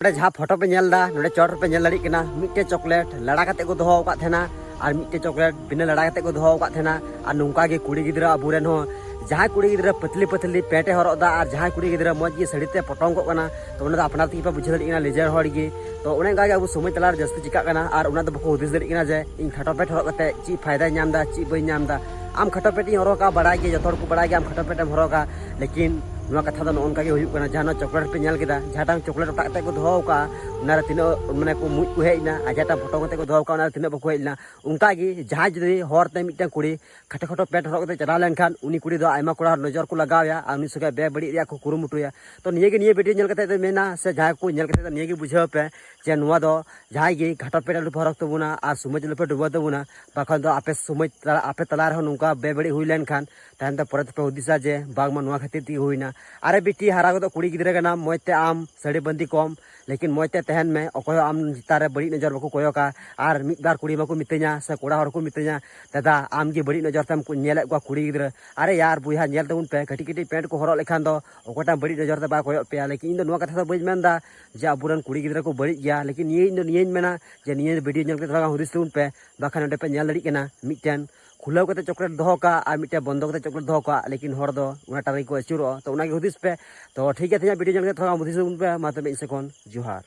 जहाँ फोटो पे नेलदा नोडे चोट पे नेल दाड़ी कना मिट्टे चॉकलेट लड़ा काते को दोहो का थेना और मिट्टे चॉकलेट बिना लड़ा काते को दोहो का थेना और नोंका गे कुड़ी गिद्रा अबुरेन हो जहाँ कुड़ी गिद्रा पतली पतली पेटे हरदा और जहाँ कुड़ी गिद्रा मज गे सड़ीते पटोंग को कना तो उना अपना ती पे बुझे दाड़ी लेजर हड़ गे तो उन्हें गागे अब समय तलार जस्ती चिका कना और उना तो बको हुदिस दाड़ी कना जे इन खाटो पेट हरक कते ची फायदा नामदा ची बई नामदा आम खाटो पेटी हरका बड़ा गे जतोर को बड़ा गे आम खाटो पेटम हरका लेकिन कथा दो नौका जहाँ चॉकलेट पे नेल केदा जहाँ चॉकलेट ओटा को दोहो का तीन माने को मुज को हेजना और जहाँ फोटो कते को दोहो का तीन बको हेजना उनका जहाँ जुदी हरते मिट्टन कुड़ी खाटो खाटो पेट हरक चला लेनखान उनी कुड़ी दो आयमा कोड़ा नजर को लगाया और उनी सगे बे बड़ी को कुरुमुटुया तो निये निये वीडियो नेल कते मेना से जहाँ को नेल कते निये बुझाव पे जे नुआ दो जहाँ गे खाटो पेट लुप हरक तबुना और समय लुपे डुबा तबुना बाखान दो आपे समय आपे तला रहो नुका बे बड़ी हुई लेनखान तहन तो परत पे हुदिसा जे बागमा नुआ खातिर ती हुईना अरे बेटी हरा को कुड़ी गिद्रा का नाम मजते आम साड़ी बंदी कम लेकिन मजते तहन में अको आम चितारे बड़ी नजर बको कोयोका और मिद बार कुड़ी बाको मितैया से कोड़ा हर को मितैया दादा आम गे बड़ी नजर तम नेले को कुड़ी गिद्रा अरे यार बुया नेल तबुन पे कटी कटी पेंट को हरक लेखान दो अकोटा बड़ी नजर ते बा कोयो पे लेकिन इन दो नुआ कथा दो बई मेनदा जे अबुरन कुड़ी गिद्रा को बड़ी गया लेकिन ये मेना जे निये वीडियो नेल के थोड़ा हुदिस तबुन पे बाखान ओंडे पे नेल दाड़ी कना मिटन खुलाव कते चॉकलेट दोहो का और मिट्टे बंद कते चॉकलेट दोहो का लेकिन हर दो उना टारी को अचुरो तो उना गे हुदिस पे तो ठीक है वीडियो नेल के थोड़ा हुदिस तबुन पे मा तबे इसे कोन जोहार।